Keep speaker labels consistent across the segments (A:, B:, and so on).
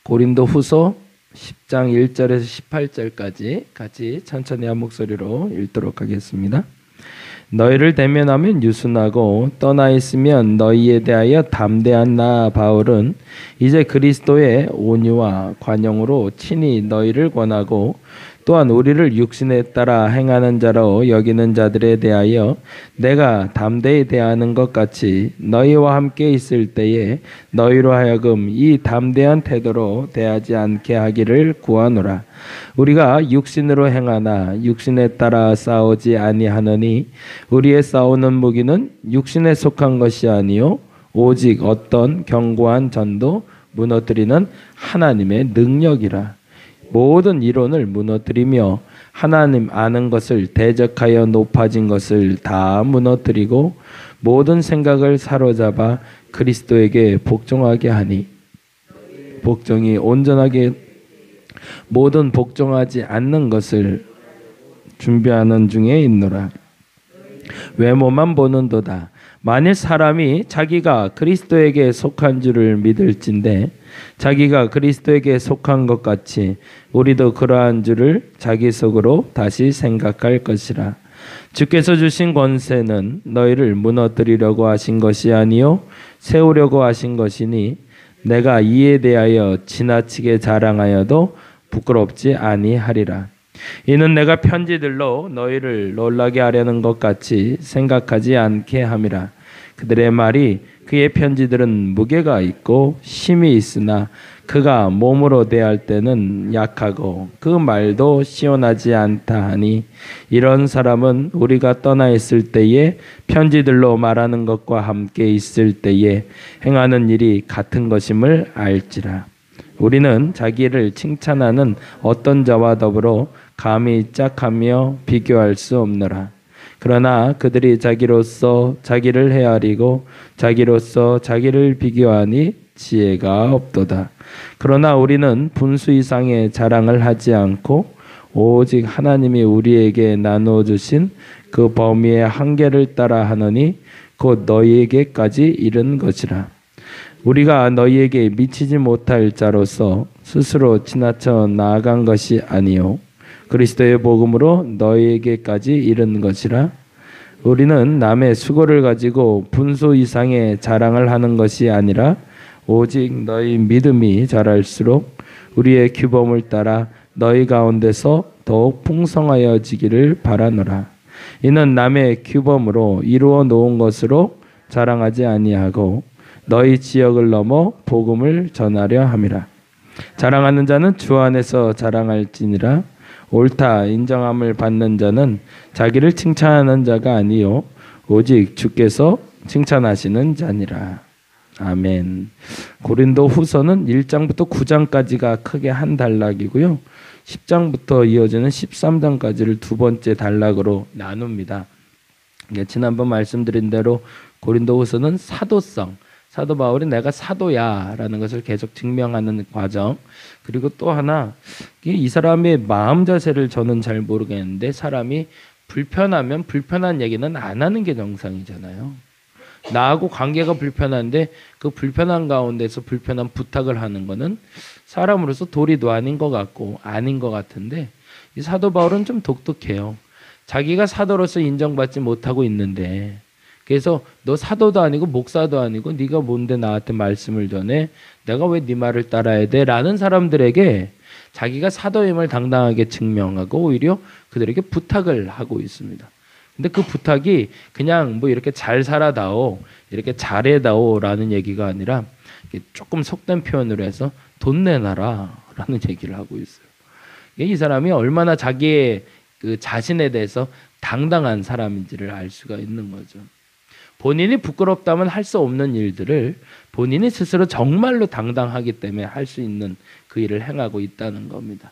A: 고린도후서 10장 1절에서 18절까지 같이 천천히 한 목소리로 읽도록 하겠습니다. 너희를 대면하면 유순하고 떠나 있으면 너희에 대하여 담대한 나 바울은 이제 그리스도의 온유와 관용으로 친히 너희를 권하고 또한 우리를 육신에 따라 행하는 자로 여기는 자들에 대하여 내가 담대히 대하는 것 같이 너희와 함께 있을 때에 너희로 하여금 이 담대한 태도로 대하지 않게 하기를 구하노라. 우리가 육신으로 행하나 육신에 따라 싸우지 아니하느니 우리의 싸우는 무기는 육신에 속한 것이 아니요 오직 어떤 견고한 전도 무너뜨리는 하나님의 능력이라. 모든 이론을 무너뜨리며 하나님 아는 것을 대적하여 높아진 것을 다 무너뜨리고 모든 생각을 사로잡아 그리스도에게 복종하게 하니 복종이 온전하게 모든 복종하지 않는 것을 준비하는 중에 있노라. 외모만 보는도다. 만일 사람이 자기가 그리스도에게 속한 줄을 믿을진대 자기가 그리스도에게 속한 것 같이 우리도 그러한 줄을 자기 속으로 다시 생각할 것이라. 주께서 주신 권세는 너희를 무너뜨리려고 하신 것이 아니요 세우려고 하신 것이니 내가 이에 대하여 지나치게 자랑하여도 부끄럽지 아니하리라. 이는 내가 편지들로 너희를 놀라게 하려는 것 같이 생각하지 않게 함이라. 그들의 말이 그의 편지들은 무게가 있고 힘이 있으나 그가 몸으로 대할 때는 약하고 그 말도 시원하지 않다 하니 이런 사람은 우리가 떠나 있을 때에 편지들로 말하는 것과 함께 있을 때에 행하는 일이 같은 것임을 알지라. 우리는 자기를 칭찬하는 어떤 자와 더불어 감히 짝하며 비교할 수 없노라. 그러나 그들이 자기로서 자기를 헤아리고 자기로서 자기를 비교하니 지혜가 없도다. 그러나 우리는 분수 이상의 자랑을 하지 않고 오직 하나님이 우리에게 나누어 주신 그 범위의 한계를 따라 하느니 곧 너희에게까지 이른 것이라. 우리가 너희에게 미치지 못할 자로서 스스로 지나쳐 나아간 것이 아니요 그리스도의 복음으로 너희에게까지 이른 것이라. 우리는 남의 수고를 가지고 분수 이상의 자랑을 하는 것이 아니라 오직 너희 믿음이 자랄수록 우리의 규범을 따라 너희 가운데서 더욱 풍성하여지기를 바라노라. 이는 남의 규범으로 이루어 놓은 것으로 자랑하지 아니하고 너희 지역을 넘어 복음을 전하려 함이라. 자랑하는 자는 주 안에서 자랑할지니라. 옳다 인정함을 받는 자는 자기를 칭찬하는 자가 아니요 오직 주께서 칭찬하시는 자니라. 아멘. 고린도 후서는 1장부터 9장까지가 크게 한 단락이고요. 10장부터 이어지는 13장까지를 두 번째 단락으로 나눕니다. 지난번 말씀드린 대로 고린도 후서는 사도성, 사도 바울이 내가 사도야라는 것을 계속 증명하는 과정. 그리고 또 하나 이 사람의 마음 자세를 저는 잘 모르겠는데 사람이 불편하면 불편한 얘기는 안 하는 게 정상이잖아요. 나하고 관계가 불편한데 그 불편한 가운데서 불편한 부탁을 하는 거는 사람으로서 도리도 아닌 것 같고 아닌 것 같은데 이 사도 바울은 좀 독특해요. 자기가 사도로서 인정받지 못하고 있는데 그래서 너 사도도 아니고 목사도 아니고 네가 뭔데 나한테 말씀을 전해? 내가 왜 네 말을 따라야 돼? 라는 사람들에게 자기가 사도임을 당당하게 증명하고 오히려 그들에게 부탁을 하고 있습니다. 근데 그 부탁이 그냥 뭐 이렇게 잘 살아다오, 이렇게 잘해다오 라는 얘기가 아니라 조금 속된 표현으로 해서 돈 내놔라 라는 얘기를 하고 있어요. 이 사람이 얼마나 자기의 그 자신에 대해서 당당한 사람인지를 알 수가 있는 거죠. 본인이 부끄럽다면 할 수 없는 일들을 본인이 스스로 정말로 당당하기 때문에 할 수 있는 그 일을 행하고 있다는 겁니다.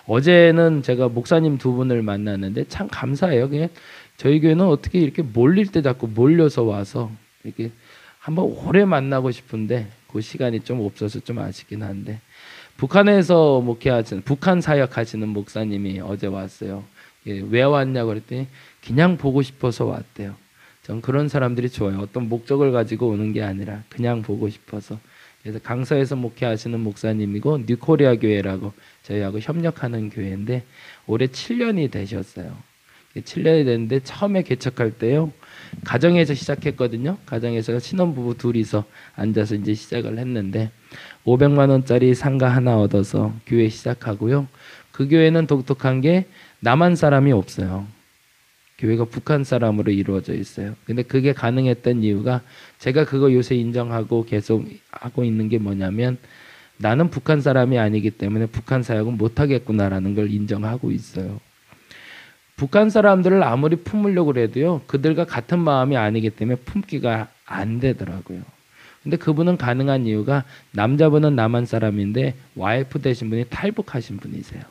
A: 어제는 제가 목사님 두 분을 만났는데 참 감사해요. 그냥 저희 교회는 어떻게 이렇게 몰릴 때 자꾸 몰려서 와서 이렇게 한번 오래 만나고 싶은데 그 시간이 좀 없어서 좀 아쉽긴 한데 북한에서 목회하시는 북한 사역하시는 목사님이 어제 왔어요. 왜 왔냐고 그랬더니 그냥 보고 싶어서 왔대요. 전 그런 사람들이 좋아요. 어떤 목적을 가지고 오는 게 아니라 그냥 보고 싶어서 그래서 강서에서 목회하시는 목사님이고 뉴코리아 교회라고 저희하고 협력하는 교회인데 올해 7년이 되셨어요. 7년이 됐는데 처음에 개척할 때요. 가정에서 시작했거든요. 가정에서 신혼부부 둘이서 앉아서 이제 시작을 했는데 500만 원짜리 상가 하나 얻어서 교회 시작하고요. 그 교회는 독특한 게 남한 사람이 없어요. 교회가 북한 사람으로 이루어져 있어요. 근데 그게 가능했던 이유가 제가 그거 요새 인정하고 계속 하고 있는 게 뭐냐면 나는 북한 사람이 아니기 때문에 북한 사역은 못하겠구나라는 걸 인정하고 있어요. 북한 사람들을 아무리 품으려고 해도요. 그들과 같은 마음이 아니기 때문에 품기가 안 되더라고요. 근데 그분은 가능한 이유가 남자분은 남한 사람인데 와이프 되신 분이 탈북하신 분이세요.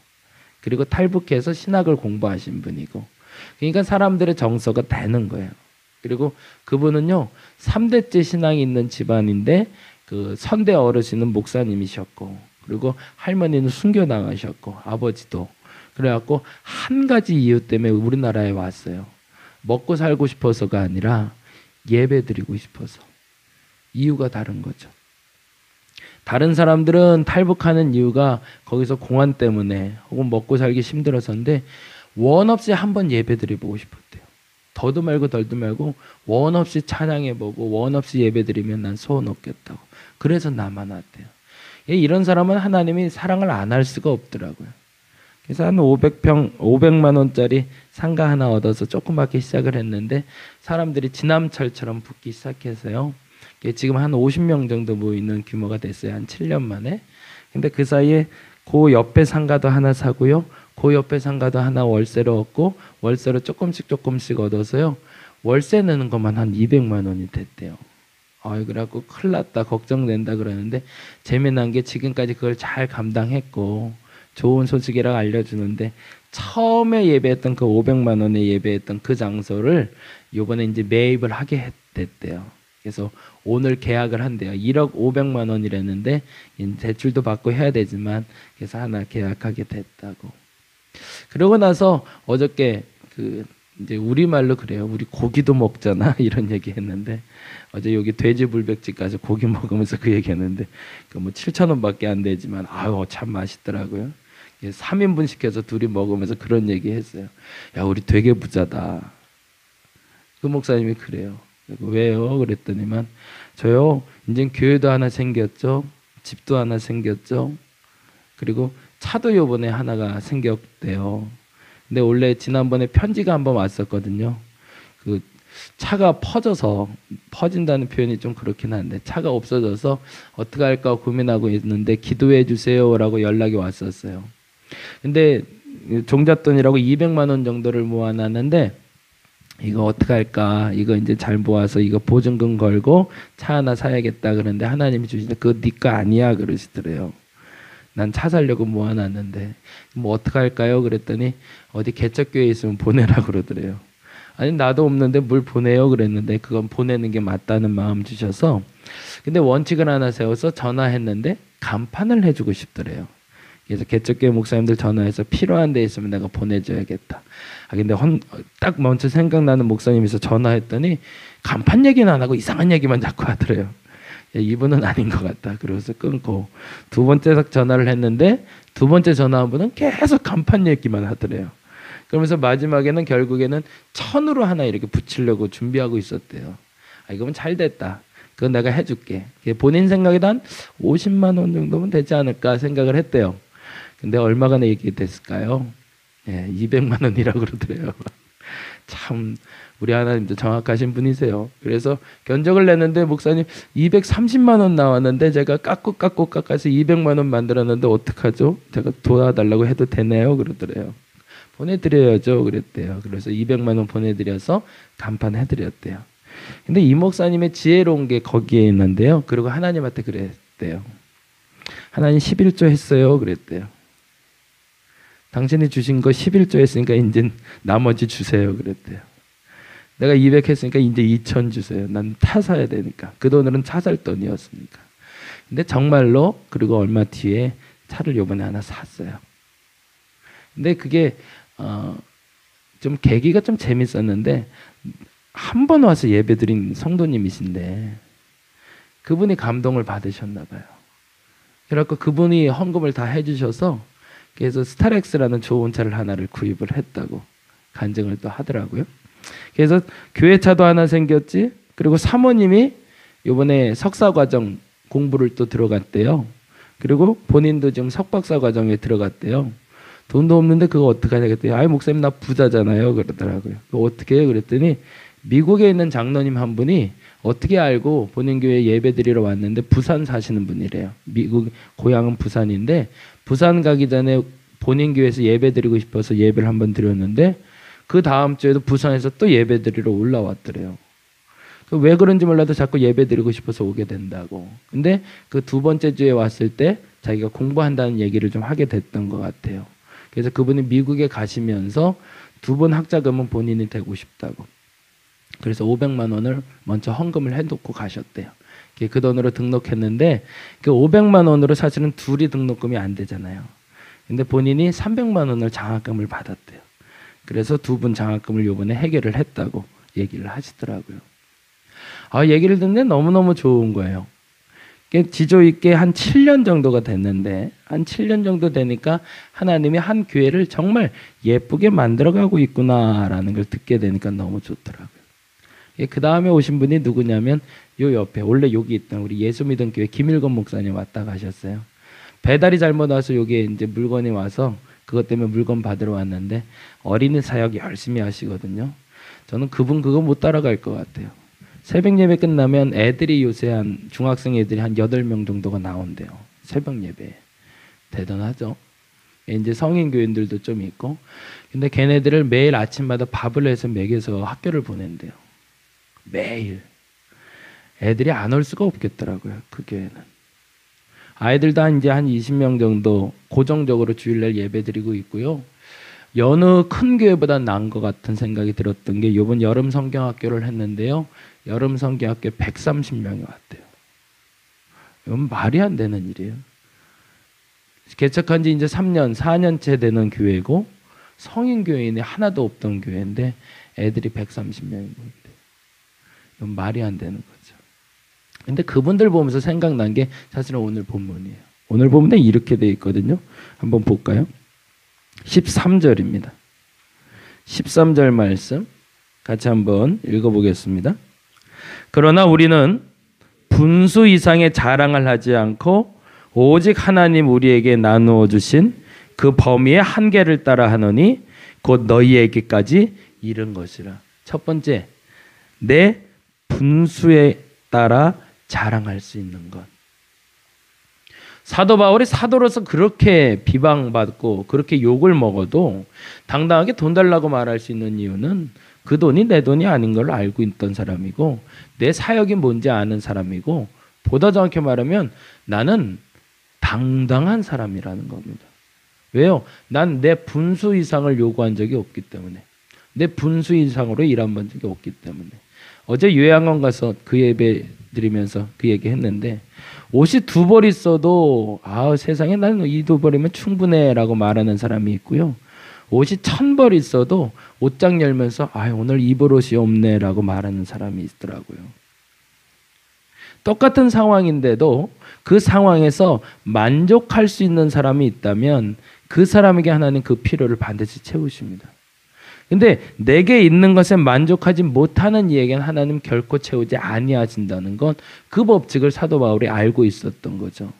A: 그리고 탈북해서 신학을 공부하신 분이고 그러니까 사람들의 정서가 되는 거예요. 그리고 그분은요 3대째 신앙이 있는 집안인데 그 선대 어르신은 목사님이셨고 그리고 할머니는 순교 나가셨고 아버지도 그래갖고 한 가지 이유 때문에 우리나라에 왔어요. 먹고 살고 싶어서가 아니라 예배 드리고 싶어서. 이유가 다른 거죠. 다른 사람들은 탈북하는 이유가 거기서 공안 때문에 혹은 먹고 살기 힘들어서인데 원 없이 한번 예배 드려보고 싶었대요. 더도 말고 덜도 말고 원 없이 찬양해보고 원 없이 예배 드리면 난 소원 없겠다고. 그래서 나만 왔대요. 이런 사람은 하나님이 사랑을 안 할 수가 없더라고요. 그래서 한 500만 원짜리 상가 하나 얻어서 조그맣게 시작을 했는데 사람들이 지남철처럼 붙기 시작해서요. 지금 한 50명 정도 모이는 규모가 됐어요. 한 7년 만에. 근데 그 사이에 그 옆에 상가도 하나 사고요. 그 옆에 상가도 하나 월세로 얻고 월세로 조금씩 얻어서요. 월세 내는 것만 한 200만 원이 됐대요. 그래갖고 큰일 났다 걱정된다 그러는데 재미난 게 지금까지 그걸 잘 감당했고 좋은 소식이라고 알려주는데 처음에 예배했던 그 500만 원에 예배했던 그 장소를 요번에 이제 매입을 하게 됐대요. 그래서 오늘 계약을 한대요. 1억 500만 원이랬는데 대출도 받고 해야 되지만 그래서 하나 계약하게 됐다고. 그러고 나서 어저께 이제 우리말로 그래요. 우리 고기도 먹잖아 이런 얘기했는데 어제 여기 돼지 불백집 가서 고기 먹으면서 그 얘기했는데 그 뭐 7,000원밖에 안 되지만 참 맛있더라고요. 3인분 시켜서 둘이 먹으면서 그런 얘기했어요. 야 우리 되게 부자다. 그 목사님이 그래요. 왜요? 그랬더니만 저요 이제 교회도 하나 생겼죠. 집도 하나 생겼죠. 그리고 차도 요번에 하나가 생겼대요. 근데 원래 지난번에 편지가 한번 왔었거든요. 그 차가 퍼진다는 표현이 좀 그렇긴 한데 차가 없어져서 어떻게 할까 고민하고 있는데 기도해 주세요라고 연락이 왔었어요. 근데 종잣돈이라고 200만 원 정도를 모아놨는데 이거 어떻게 할까? 이거 이제 잘 모아서 이거 보증금 걸고 차 하나 사야겠다 그러는데 하나님이 주시는데 그거 네 거 아니야 그러시더래요. 난 차 사려고 모아놨는데 뭐 어떻게 할까요? 그랬더니 어디 개척교회에 있으면 보내라고 그러더래요. 아니 나도 없는데 뭘 보내요? 그랬는데 그건 보내는 게 맞다는 마음 주셔서 근데 원칙을 하나 세워서 전화했는데 간판을 해주고 싶더래요. 그래서 개척교회 목사님들 전화해서 필요한 데 있으면 내가 보내줘야겠다. 근데 딱 먼저 생각나는 목사님에서 전화했더니 간판 얘기는 안 하고 이상한 얘기만 자꾸 하더래요. 이분은 아닌 것 같다. 그래서 끊고 두 번째 전화를 했는데 두 번째 전화한 분은 계속 간판 얘기만 하더래요. 그러면서 마지막에는 결국에는 천으로 하나 이렇게 붙이려고 준비하고 있었대요. 이거면 잘 됐다. 그건 내가 해줄게. 본인 생각에도 한 50만 원 정도면 되지 않을까 생각을 했대요. 근데 얼마가 얘기됐을까요? 200만 원이라고 그러더래요. 참 우리 하나님도 정확하신 분이세요. 그래서 견적을 냈는데 목사님 230만 원 나왔는데 제가 깎아서 200만 원 만들었는데 어떡하죠? 제가 도와달라고 해도 되나요? 그러더래요. 보내드려야죠. 그랬대요. 그래서 200만 원 보내드려서 간판 해드렸대요. 근데 이 목사님의 지혜로운 게 거기에 있는데요. 그리고 하나님한테 그랬대요. 하나님 11조 했어요. 그랬대요. 당신이 주신 거 11조 했으니까 이제 나머지 주세요. 그랬대요. 내가 200 했으니까 이제 2,000 주세요. 난 차 사야 되니까. 그 돈으로는 차 살 돈이었으니까. 근데 정말로 그리고 얼마 뒤에 차를 요번에 하나 샀어요. 근데 그게 좀 계기가 좀 재밌었는데 한 번 와서 예배드린 성도님이신데 그분이 감동을 받으셨나 봐요. 그래갖고 그분이 헌금을 다 해주셔서 그래서 스타렉스라는 좋은 차를 하나를 구입을 했다고 간증을 또 하더라고요. 그래서 교회 차도 하나 생겼지. 그리고 사모님이 이번에 석사과정 공부를 또 들어갔대요. 그리고 본인도 지금 석박사 과정에 들어갔대요. 돈도 없는데 그거 어떡하냐 그랬더니 아이 목사님 나 부자잖아요 그러더라고요. 그거 어떻게 해요 그랬더니 미국에 있는 장로님 한 분이 어떻게 알고 본인 교회 예배 드리러 왔는데 부산 사시는 분이래요. 미국 고향은 부산인데 부산 가기 전에 본인 교회에서 예배 드리고 싶어서 예배를 한번 드렸는데 그 다음 주에도 부산에서 또 예배 드리러 올라왔더래요. 왜 그런지 몰라도 자꾸 예배 드리고 싶어서 오게 된다고. 근데 그 두 번째 주에 왔을 때 자기가 공부한다는 얘기를 좀 하게 됐던 것 같아요. 그래서 그분이 미국에 가시면서 두 번 학자금은 본인이 되고 싶다고. 그래서 500만 원을 먼저 헌금을 해놓고 가셨대요. 그 돈으로 등록했는데 그 500만 원으로 사실은 둘이 등록금이 안 되잖아요. 근데 본인이 300만 원을 장학금을 받았대요. 그래서 두 분 장학금을 요번에 해결을 했다고 얘기를 하시더라고요. 얘기를 듣는데 너무너무 좋은 거예요. 지조 있게 한 7년 정도가 됐는데 한 7년 정도 되니까 하나님이 한 교회를 정말 예쁘게 만들어가고 있구나라는 걸 듣게 되니까 너무 좋더라고요. 그 다음에 오신 분이 누구냐면 요 옆에 원래 여기 있던 우리 예수 믿은 교회 김일건 목사님 왔다 가셨어요. 배달이 잘못 와서 여기에 이제 물건이 와서 그것 때문에 물건 받으러 왔는데 어린이 사역 열심히 하시거든요. 저는 그분 그거 못 따라갈 것 같아요. 새벽 예배 끝나면 애들이 요새 한 중학생 애들이 한 8명 정도가 나온대요. 새벽 예배. 대단하죠. 이제 성인 교인들도 좀 있고. 근데 걔네들을 매일 아침마다 밥을 해서 먹여서 학교를 보낸대요. 매일. 애들이 안 올 수가 없겠더라고요. 그 교회는. 아이들도 이제 한 20명 정도 고정적으로 주일날 예배 드리고 있고요. 여느 큰 교회보다 나은 것 같은 생각이 들었던 게 이번 여름 성경학교를 했는데요. 여름 성경학교에 130명이 왔대요. 이건 말이 안 되는 일이에요. 개척한 지 이제 3년, 4년째 되는 교회고 성인 교인이 하나도 없던 교회인데 애들이 130명인 건데 이건 말이 안 되는 거죠. 근데 그분들 보면서 생각난 게 사실은 오늘 본문이에요. 오늘 본문에 이렇게 돼 있거든요. 한번 볼까요? 13절입니다. 13절 말씀 같이 한번 읽어보겠습니다. 그러나 우리는 분수 이상의 자랑을 하지 않고 오직 하나님 우리에게 나누어 주신 그 범위의 한계를 따라 하노니 곧 너희에게까지 이른 것이라. 첫 번째, 내 분수에 따라 자랑할 수 있는 것. 사도 바울이 사도로서 그렇게 비방받고 그렇게 욕을 먹어도 당당하게 돈 달라고 말할 수 있는 이유는 그 돈이 내 돈이 아닌 걸 알고 있던 사람이고 내 사역이 뭔지 아는 사람이고 보다 정확히 말하면 나는 당당한 사람이라는 겁니다. 왜요? 난 내 분수 이상을 요구한 적이 없기 때문에, 내 분수 이상으로 일한 번 적이 없기 때문에. 어제 요양원 가서 그 예배 드리면서 그 얘기 했는데 옷이 2벌 있어도 세상에 나는 이 2벌이면 충분해 라고 말하는 사람이 있고요. 옷이 1000벌 있어도 옷장 열면서 오늘 입을 옷이 없네 라고 말하는 사람이 있더라고요. 똑같은 상황인데도 그 상황에서 만족할 수 있는 사람이 있다면 그 사람에게 하나님 그 필요를 반드시 채우십니다. 근데 내게 있는 것에 만족하지 못하는 이에게는 하나님 결코 채우지 아니하신다는 것, 그 법칙을 사도 바울이 알고 있었던 거죠.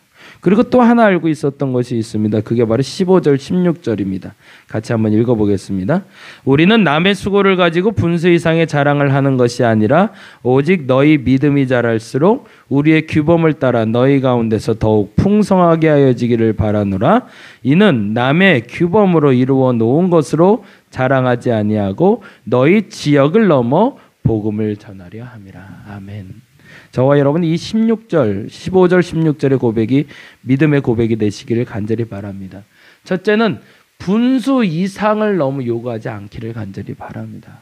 A: 그리고 또 하나 알고 있었던 것이 있습니다. 그게 바로 15절 16절입니다. 같이 한번 읽어보겠습니다. 우리는 남의 수고를 가지고 분수 이상의 자랑을 하는 것이 아니라 오직 너희 믿음이 자랄수록 우리의 규범을 따라 너희 가운데서 더욱 풍성하게 하여지기를 바라노라. 이는 남의 규범으로 이루어 놓은 것으로 자랑하지 아니하고 너희 지역을 넘어 복음을 전하려 함이라. 아멘. 저와 여러분 이 15절 16절의 고백이 믿음의 고백이 되시기를 간절히 바랍니다. 첫째는 분수 이상을 너무 요구하지 않기를 간절히 바랍니다.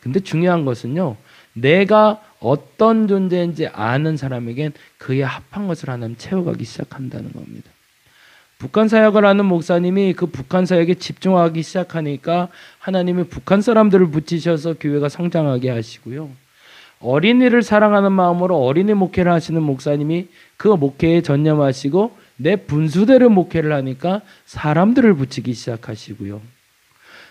A: 근데 중요한 것은요, 내가 어떤 존재인지 아는 사람에겐 그에 합한 것을 하나님 채워가기 시작한다는 겁니다. 북한 사역을 하는 목사님이 그 북한 사역에 집중하기 시작하니까 하나님이 북한 사람들을 붙이셔서 교회가 성장하게 하시고요. 어린이를 사랑하는 마음으로 어린이 목회를 하시는 목사님이 그 목회에 전념하시고 내 분수대로 목회를 하니까 사람들을 붙이기 시작하시고요.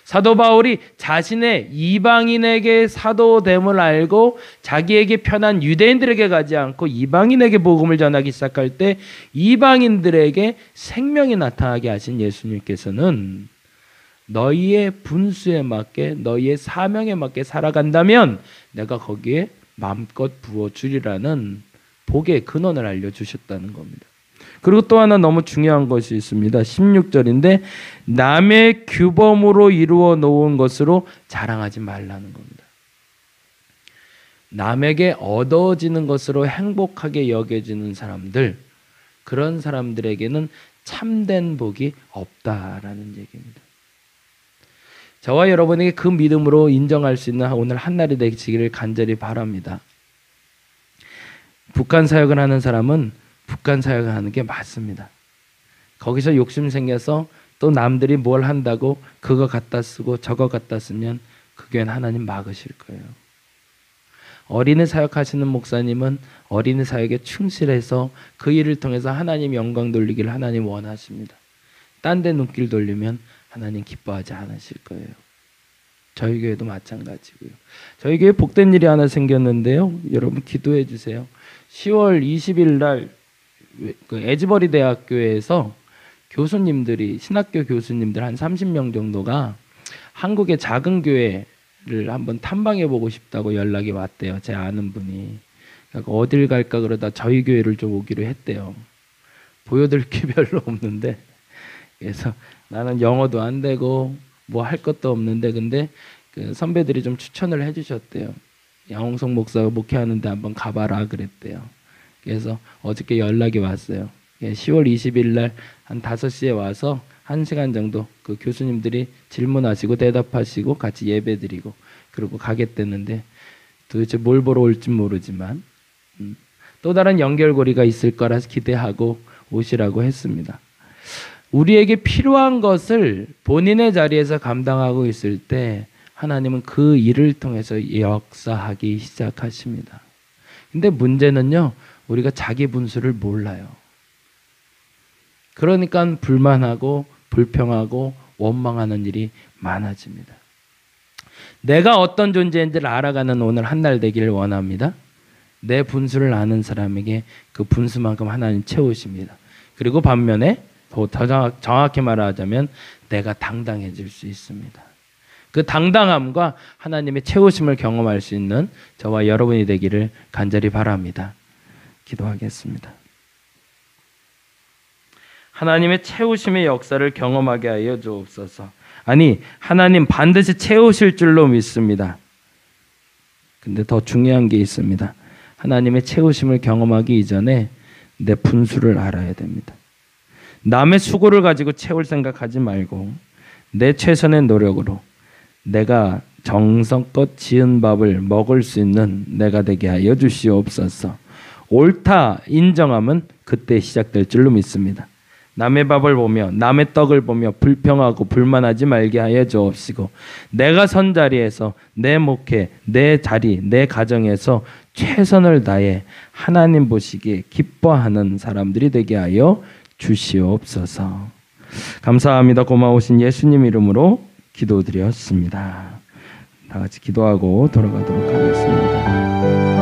A: 사도 바울이 자신의 이방인에게 사도됨을 알고 자기에게 편한 유대인들에게 가지 않고 이방인에게 복음을 전하기 시작할 때 이방인들에게 생명이 나타나게 하신 예수님께서는 너희의 분수에 맞게 너희의 사명에 맞게 살아간다면 내가 거기에 마음껏 부어주리라는 복의 근원을 알려주셨다는 겁니다. 그리고 또 하나 너무 중요한 것이 있습니다. 16절인데 남의 규범으로 이루어 놓은 것으로 자랑하지 말라는 겁니다. 남에게 얻어지는 것으로 행복하게 여겨지는 사람들, 그런 사람들에게는 참된 복이 없다라는 얘기입니다. 저와 여러분에게 그 믿음으로 인정할 수 있는 오늘 한날이 되시기를 간절히 바랍니다. 북한 사역을 하는 사람은 북한 사역을 하는 게 맞습니다. 거기서 욕심 생겨서 또 남들이 뭘 한다고 그거 갖다 쓰고 저거 갖다 쓰면 그 교회는 하나님 막으실 거예요. 어린이 사역하시는 목사님은 어린이 사역에 충실해서 그 일을 통해서 하나님 영광 돌리기를 하나님 원하십니다. 딴 데 눈길 돌리면 하나님 기뻐하지 않으실 거예요. 저희 교회도 마찬가지고요. 저희 교회 복된 일이 하나 생겼는데요. 여러분 기도해 주세요. 10월 20일 날 그 에즈버리 대학교에서 교수님들이 신학교 교수님들 한 30명 정도가 한국의 작은 교회를 한번 탐방해 보고 싶다고 연락이 왔대요. 제 아는 분이. 그러니까 어딜 갈까 그러다 저희 교회를 좀 오기로 했대요. 보여드릴 게 별로 없는데 그래서 나는 영어도 안 되고 뭐 할 것도 없는데 근데 그 선배들이 좀 추천을 해주셨대요. 양홍석 목사가 목회하는데 한번 가봐라 그랬대요. 그래서 어저께 연락이 왔어요. 10월 20일 날 한 5시에 와서 1시간 정도 그 교수님들이 질문하시고 대답하시고 같이 예배 드리고 그러고 가겠다는데 도대체 뭘 보러 올지 모르지만 또 다른 연결고리가 있을 거라 기대하고 오시라고 했습니다. 우리에게 필요한 것을 본인의 자리에서 감당하고 있을 때 하나님은 그 일을 통해서 역사하기 시작하십니다. 근데 문제는요, 우리가 자기 분수를 몰라요. 그러니까 불만하고 불평하고 원망하는 일이 많아집니다. 내가 어떤 존재인지를 알아가는 오늘 한날 되기를 원합니다. 내 분수를 아는 사람에게 그 분수만큼 하나님 채우십니다. 그리고 반면에 더 정확히 말하자면 내가 당당해질 수 있습니다. 그 당당함과 하나님의 채우심을 경험할 수 있는 저와 여러분이 되기를 간절히 바랍니다. 기도하겠습니다. 하나님의 채우심의 역사를 경험하게 하여 주옵소서. 아니, 하나님 반드시 채우실 줄로 믿습니다. 근데 더 중요한 게 있습니다. 하나님의 채우심을 경험하기 이전에 내 분수를 알아야 됩니다. 남의 수고를 가지고 채울 생각하지 말고 내 최선의 노력으로 내가 정성껏 지은 밥을 먹을 수 있는 내가 되게 하여 주시옵소서. 옳다 인정함은 그때 시작될 줄로 믿습니다. 남의 밥을 보며 남의 떡을 보며 불평하고 불만하지 말게 하여 주옵시고 내가 선 자리에서 내 목회, 내 자리, 내 가정에서 최선을 다해 하나님 보시기에 기뻐하는 사람들이 되게 하여 주시옵소서. 감사합니다. 고마우신 예수님 이름으로 기도드렸습니다. 다 같이 기도하고 돌아가도록 하겠습니다.